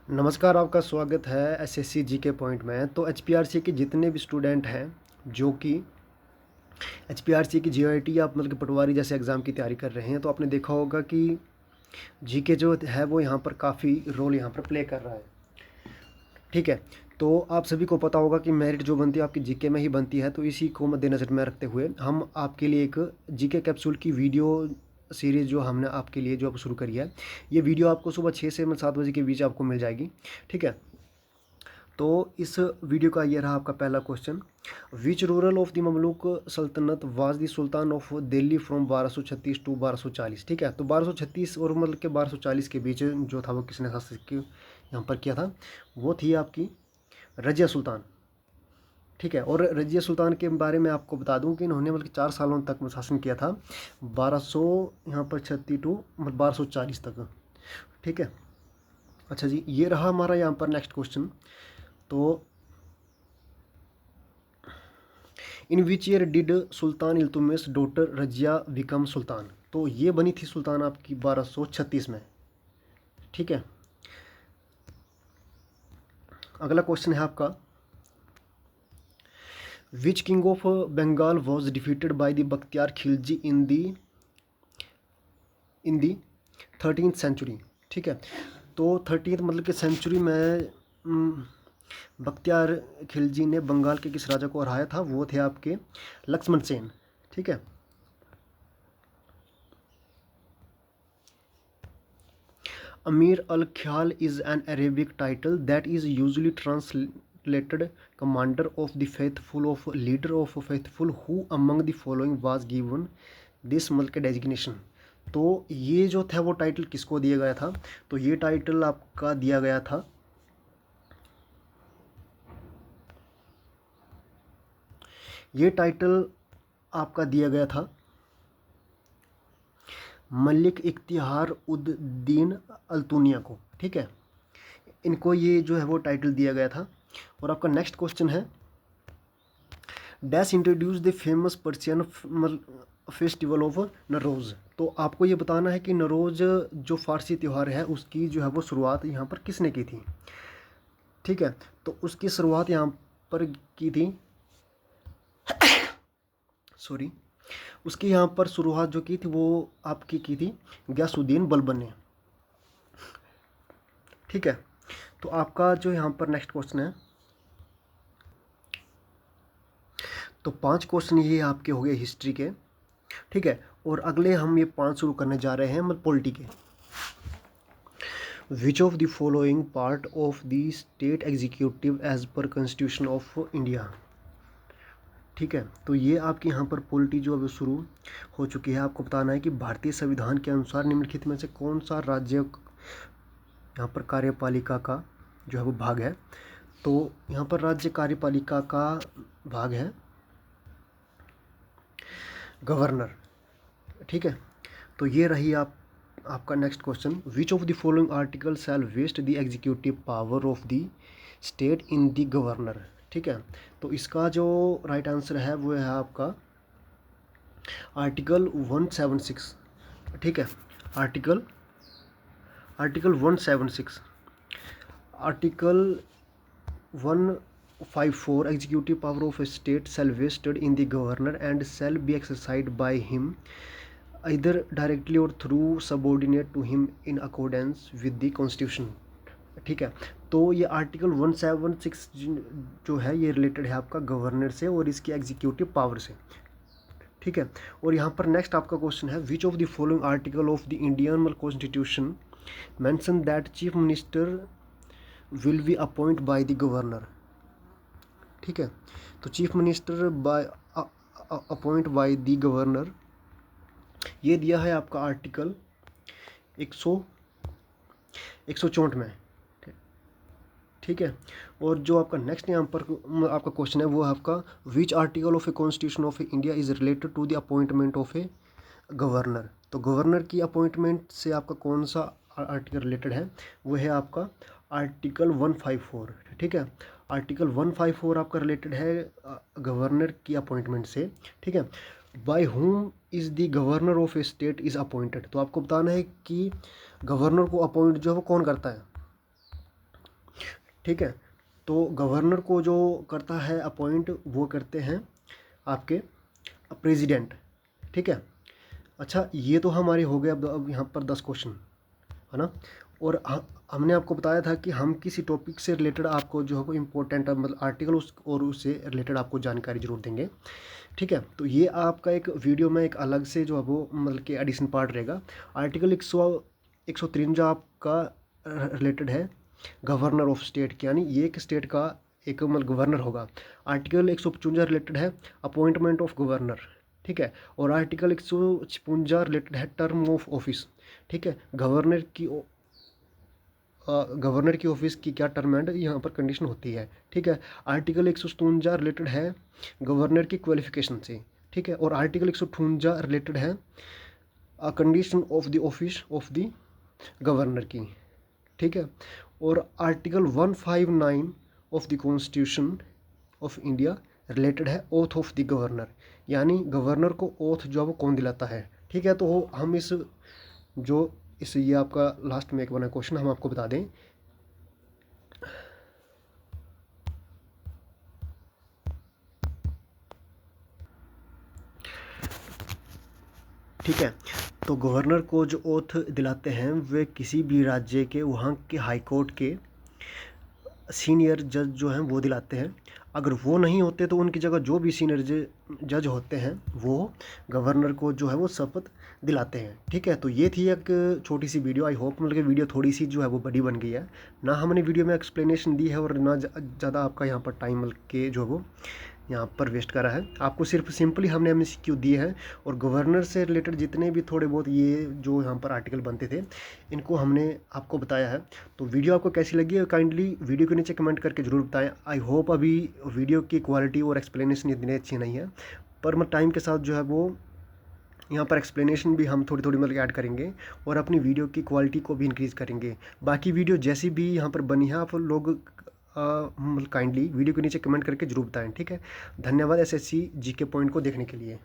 नमस्कार, आपका स्वागत है एसएससी जीके पॉइंट में। तो एचपीआरसी के जितने भी स्टूडेंट हैं जो कि एचपीआरसी की जीआईटी या मतलब कि पटवारी जैसे एग्ज़ाम की तैयारी कर रहे हैं, तो आपने देखा होगा कि जीके जो है वो यहाँ पर काफ़ी रोल यहाँ पर प्ले कर रहा है। ठीक है, तो आप सभी को पता होगा कि मेरिट जो बनती है आपकी जीके में ही बनती है। तो इसी को मद्देनज़र में रखते हुए हम आपके लिए एक जीके कैप्सूल की वीडियो सीरीज़ जो हमने आपके लिए जो अब शुरू करी है, ये वीडियो आपको सुबह 6 से 7 बजे के बीच आपको मिल जाएगी। ठीक है, तो इस वीडियो का ये रहा आपका पहला question. Which ruler of the Mamluk sultanate was the sultan of Delhi from 1236 to 1240। ठीक है, तो 1236 और मतलब के 1240 के बीच जो था वो किसने शासन यहाँ पर किया था, वो थी आपकी रजिया सुल्तान। ठीक है, और रजिया सुल्तान के बारे में आपको बता दूं कि इन्होंने मतलब 4 सालों तक शासन किया था, 1200 यहाँ पर 36 टू 1240 तक। ठीक है, अच्छा जी, ये रहा हमारा यहाँ पर नेक्स्ट क्वेश्चन। तो in which year did sultan Iltutmish daughter Razia become sultan. तो ये बनी थी सुल्तान आपकी 1236 में। ठीक है, अगला क्वेश्चन है आपका, which king of Bengal was defeated by the Bakhtiyar Khilji in the 13th century. ठीक है, तो 13th मतलब कि सेंचुरी में बख्तियार खिलजी ने बंगाल के किस राजा को हराया था, वो थे आपके लक्ष्मण सेन। ठीक है, अमीर अल ख्याल is an Arabic title that is usually translated commander of the faithful of leader of faithful who among the following was given this मतलब के डेजिग्नेशन। तो ये जो था वो टाइटल किसको दिया गया था, तो ये टाइटल आपका दिया गया था, ये टाइटल आपका दिया गया था मलिक इख्तियार उद दीन अल्तुनिया को। ठीक है, इनको ये जो है वो टाइटल दिया गया था। और आपका नेक्स्ट क्वेश्चन है, dash introduce the famous Persian festival of Nowruz. तो आपको ये बताना है कि नरोज़ जो फ़ारसी त्यौहार है उसकी जो है वो शुरुआत यहाँ पर किसने की थी। ठीक है, तो उसकी शुरुआत यहाँ पर की थी, सॉरी, उसकी यहाँ पर शुरुआत जो की थी वो आपकी की थी गयासुद्दीन बलबन ने। ठीक है, तो आपका जो यहाँ पर नेक्स्ट क्वेश्चन है, तो 5 क्वेश्चन ये आपके हो गए हिस्ट्री के। ठीक है, और अगले हम ये 5 शुरू करने जा रहे हैं मतलब पॉलिटी के। Which of the following part of the state executive as per constitution of India. ठीक है, तो ये आपकी यहाँ पर पॉलिटी जो अभी शुरू हो चुकी है। आपको बताना है कि भारतीय संविधान के अनुसार निम्नलिखित में से कौन सा राज्य यहाँ पर कार्यपालिका का जो है वो भाग है। तो यहाँ पर राज्य कार्यपालिका का भाग है गवर्नर। ठीक है, तो ये रही आपका next question, which of the following article shall vest the executive power of the state in the governor. ठीक है, तो इसका जो राइट आंसर है वो है आपका आर्टिकल 176। ठीक है, article 176, article 154, executive power of a state shall vested in the governor and shall be exercised by him either directly or through subordinate to him in accordance with the constitution। ठीक है, तो ये article 176 जो है ये related है आपका governor से और इसकी एग्जीक्यूटिव पावर से। ठीक है, और यहाँ पर नेक्स्ट आपका क्वेश्चन है, which of the following article of the Indian constitution mention that chief minister will be appoint by the governor. ठीक है, तो chief minister by appoint by the governor ये दिया है आपका आर्टिकल 164 में। ठीक है, और जो आपका नेक्स्ट यहाँ पर आपका क्वेश्चन है वो है आपका, which article of a constitution of India is related to the appointment of a governor. तो गवर्नर की अपॉइंटमेंट से आपका कौन सा आर्टिकल रिलेटेड है, वो है आपका आर्टिकल 154। ठीक है, आर्टिकल 154 आपका रिलेटेड है गवर्नर की अपॉइंटमेंट से। ठीक है, by whom is the governor of a state is appointed. तो आपको बताना है कि गवर्नर को अपॉइंट जो है वो कौन करता है, ठीक है। तो गवर्नर को जो करता है अपॉइंट, वो करते हैं आपके प्रेसिडेंट। ठीक है। अच्छा, ये तो हमारे हो गए। अब यहाँ पर 10 क्वेश्चन है ना। और हमने आपको बताया था कि हम किसी टॉपिक से रिलेटेड आपको जो है वो इम्पोर्टेंट मतलब आर्टिकल और उससे रिलेटेड आपको जानकारी जरूर देंगे। ठीक है। तो ये आपका एक वीडियो में एक अलग से जो है वो मतलब कि एडिशन पार्ट रहेगा। आर्टिकल 153 आपका रिलेटेड है गवर्नर ऑफ स्टेट की, यानी ये एक स्टेट का एक मतलब गवर्नर होगा। आर्टिकल 155 रिलेटेड है अपॉइंटमेंट ऑफ गवर्नर। ठीक है। और आर्टिकल 156 रिलेटेड है टर्म ऑफ ऑफिस। ठीक है। गवर्नर की ऑफिस की क्या टर्म एंड यहाँ पर कंडीशन होती है। ठीक है। आर्टिकल 157 रिलेटेड है गवर्नर की क्वालिफिकेशन से। ठीक है। और आर्टिकल 158 रिलेटेड है condition of the office of the governor की। ठीक है। और article 159 of the constitution of India related है ओथ ऑफ द गवर्नर, यानी गवर्नर को ओथ जो है वो कौन दिलाता है। ठीक है। तो हम इस ये आपका लास्ट में एक बना क्वेश्चन हम आपको बता दें। ठीक है। तो गवर्नर को जो ओथ दिलाते हैं वे किसी भी राज्य के वहाँ के हाई कोर्ट के सीनियर जज जो हैं वो दिलाते हैं। अगर वो नहीं होते तो उनकी जगह जो भी सीनियर जज होते हैं वो गवर्नर को जो है वो शपथ दिलाते हैं। ठीक है। तो ये थी एक छोटी सी वीडियो। आई होप मतलब कि वीडियो थोड़ी सी जो है वो बड़ी बन गई है। ना हमने वीडियो में एक्सप्लेनेशन दी है और ना ज़्यादा आपका यहाँ पर टाइम मतलब के जो है वो यहाँ पर वेस्ट करा है। आपको सिर्फ सिंपली हमने MCQ दिए हैं और गवर्नर से रिलेटेड जितने भी थोड़े बहुत ये जो यहाँ पर आर्टिकल बनते थे इनको हमने आपको बताया है। तो वीडियो आपको कैसी लगी है काइंडली वीडियो के नीचे कमेंट करके ज़रूर बताएं। आई होप अभी वीडियो की क्वालिटी और एक्सप्लेनेशन इतनी अच्छी नहीं है, पर मैं टाइम के साथ जो है वो यहाँ पर एक्सप्लेनेशन भी हम थोड़ी थोड़ी मतलब ऐड करेंगे और अपनी वीडियो की क्वालिटी को भी इंक्रीज़ करेंगे। बाकी वीडियो जैसी भी यहाँ पर बनी है आप लोग काइंडली वीडियो के नीचे कमेंट करके जरूर बताएं। ठीक है। धन्यवाद SSC GK पॉइंट को देखने के लिए।